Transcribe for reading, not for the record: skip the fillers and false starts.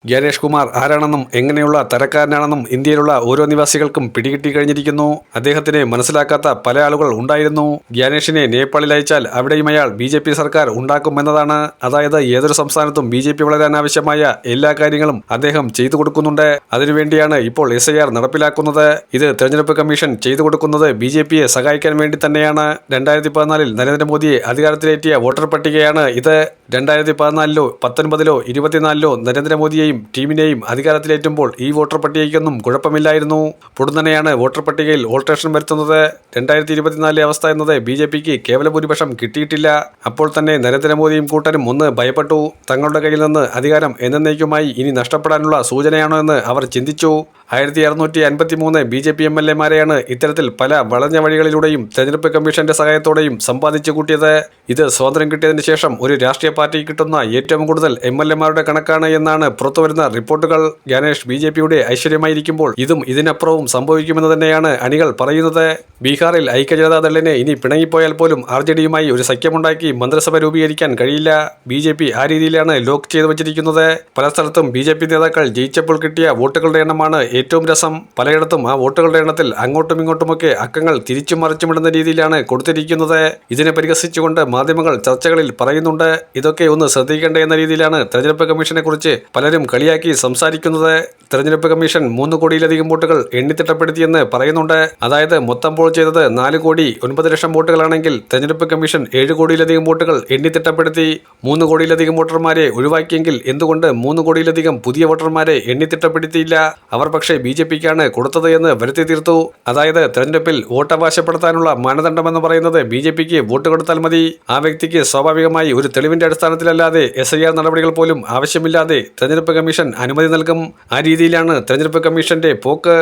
ഗ്യാനേഷ് കുമാർ ആരാണെന്നും എങ്ങനെയുള്ള തരക്കാരനാണെന്നും ഇന്ത്യയിലുള്ള ഓരോ നിവാസികൾക്കും പിടികിട്ടി കഴിഞ്ഞിരിക്കുന്നു. അദ്ദേഹത്തിനെ മനസ്സിലാക്കാത്ത പല ആളുകൾ ഉണ്ടായിരുന്നു. ഗ്യാനേഷിനെ നേപ്പാളിൽ അയച്ചാൽ അവിടെയും അയാൾ BJP സർക്കാർ ഉണ്ടാക്കുമെന്നതാണ്. അതായത് ഏതൊരു സംസ്ഥാനത്തും BJP വളരാൻ ആവശ്യമായ എല്ലാ കാര്യങ്ങളും അദ്ദേഹം ചെയ്തു കൊടുക്കുന്നുണ്ട്. അതിനുവേണ്ടിയാണ് ഇപ്പോൾ SIR നടപ്പിലാക്കുന്നത്. ഇത് തെരഞ്ഞെടുപ്പ് കമ്മീഷൻ ചെയ്തു കൊടുക്കുന്നത് BJPയെ സഹായിക്കാൻ വേണ്ടി തന്നെയാണ്. 2014 നരേന്ദ്രമോദിയെ അധികാരത്തിലേറ്റിയ വോട്ടർ പട്ടികയാണ് ഇത്. 2014 19 24 നരേന്ദ്രമോദിയെയും ടീമിനെയും അധികാരത്തിലേറ്റുമ്പോൾ ഈ വോട്ടർ പട്ടികയ്ക്കൊന്നും കുഴപ്പമില്ലായിരുന്നു. പൊടുന്നനെയാണ് വോട്ടർ പട്ടികയിൽ ഓൾട്ടറേഷൻ വരുത്തുന്നത്. 2024 അവസ്ഥ എന്നത് BJPക്ക് കേവല ഭൂരിപക്ഷം കിട്ടിയിട്ടില്ല. അപ്പോൾ തന്നെ നരേന്ദ്രമോദിയും കൂട്ടരും ഒന്ന് ഭയപ്പെട്ടു. തങ്ങളുടെ കയ്യിൽ നിന്ന് അധികാരം എന്നേക്കുമായി ഇനി നഷ്ടപ്പെടാനുള്ള സൂചനയാണോ എന്ന് അവർ ചിന്തിച്ചു. 1653 BJP MLA-മാരെയാണ് ഇത്തരത്തിൽ പല വളഞ്ഞ വഴികളിലൂടെയും തെരഞ്ഞെടുപ്പ് കമ്മീഷന്റെ സഹായത്തോടെയും സമ്പാദിച്ചു കൂട്ടിയത്. ഇത് സ്വാതന്ത്ര്യം കിട്ടിയതിനു ശേഷം ഒരു രാഷ്ട്രീയ പാർട്ടിക്ക് കിട്ടുന്ന ഏറ്റവും കൂടുതൽ MLA-മാരുടെ കണക്കാണ് എന്നാണ് പുറത്തുവരുന്ന റിപ്പോർട്ടുകൾ. ഗ്യാനേഷ് BJPയുടെ ഐശ്വര്യമായിരിക്കുമ്പോൾ ഇതും ഇതിനപ്പുറവും സംഭവിക്കുമെന്ന് തന്നെയാണ് അണികൾ പറയുന്നത്. ബീഹാറിൽ ഐക്യജനതാദളിനെ ഇനി പിണങ്ങിപ്പോയാൽ പോലും RJD-യുമായി ഒരു സഖ്യമുണ്ടാക്കി മന്ത്രിസഭ രൂപീകരിക്കാൻ കഴിയില്ല. BJP ആ രീതിയിലാണ് ലോക്ക് ചെയ്തു വച്ചിരിക്കുന്നത്. പല സ്ഥലത്തും BJP നേതാക്കൾ ജയിച്ചപ്പോൾ കിട്ടിയ വോട്ടുകളുടെ എണ്ണമാണ് ഏറ്റവും രസം. പലയിടത്തും ആ വോട്ടുകളുടെ എണ്ണത്തിൽ അങ്ങോട്ടും ഇങ്ങോട്ടുമൊക്കെ അക്കങ്ങൾ തിരിച്ചും മറിച്ചുമിടുന്ന രീതിയിലാണ് കൊടുത്തിരിക്കുന്നത്. ഇതിനെ പരിഹസിച്ചുകൊണ്ട് മാധ്യമങ്ങൾ ചർച്ചകളിൽ പറയുന്നുണ്ട്. ഇതൊക്കെ ഒന്ന് ശ്രദ്ധിക്കേണ്ട എന്ന രീതിയിലാണ് തെരഞ്ഞെടുപ്പ് കമ്മീഷനെ കുറിച്ച് പലരും കളിയാക്കി സംസാരിക്കുന്നത്. തെരഞ്ഞെടുപ്പ് കമ്മീഷൻ 3 കോടിയിലധികം വോട്ടുകൾ എണ്ണിത്തിട്ടപ്പെടുത്തിയെന്ന് പറയുന്നുണ്ട്. അതായത് മൊത്തം പോൾ ചെയ്തത് 4,09,00,000 വോട്ടുകളാണെങ്കിൽ തെരഞ്ഞെടുപ്പ് കമ്മീഷൻ 7 കോടിയിലധികം വോട്ടുകൾ എണ്ണിത്തിട്ടപ്പെടുത്തി. 3 കോടിയിലധികം വോട്ടർമാരെ ഒഴിവാക്കിയെങ്കിൽ എന്തുകൊണ്ട് 3 കോടിയിലധികം പുതിയ വോട്ടർമാരെ എണ്ണിത്തിട്ടപ്പെടുത്തിയില്ല? അവർ പക്ഷേ BJPക്കാണ് കൊടുത്തത് എന്ന് വരുത്തി തീർത്തു. അതായത് തെരഞ്ഞെടുപ്പിൽ വോട്ടവകാശപ്പെടുത്താനുള്ള മാനദണ്ഡമെന്ന് പറയുന്നത് BJPക്ക് വോട്ട് കൊടുത്താൽ മതി. ആ വ്യക്തിക്ക് സ്വാഭാവികമായി ഒരു തെളിവിന്റെ അടിസ്ഥാനത്തിലല്ലാതെ SIR നടപടികൾ പോലും ആവശ്യമില്ലാതെ തെരഞ്ഞെടുപ്പ് കമ്മീഷൻ അനുമതി നൽകും. ആ രീതിയിലാണ് തെരഞ്ഞെടുപ്പ് കമ്മീഷന്റെ പോക്ക്.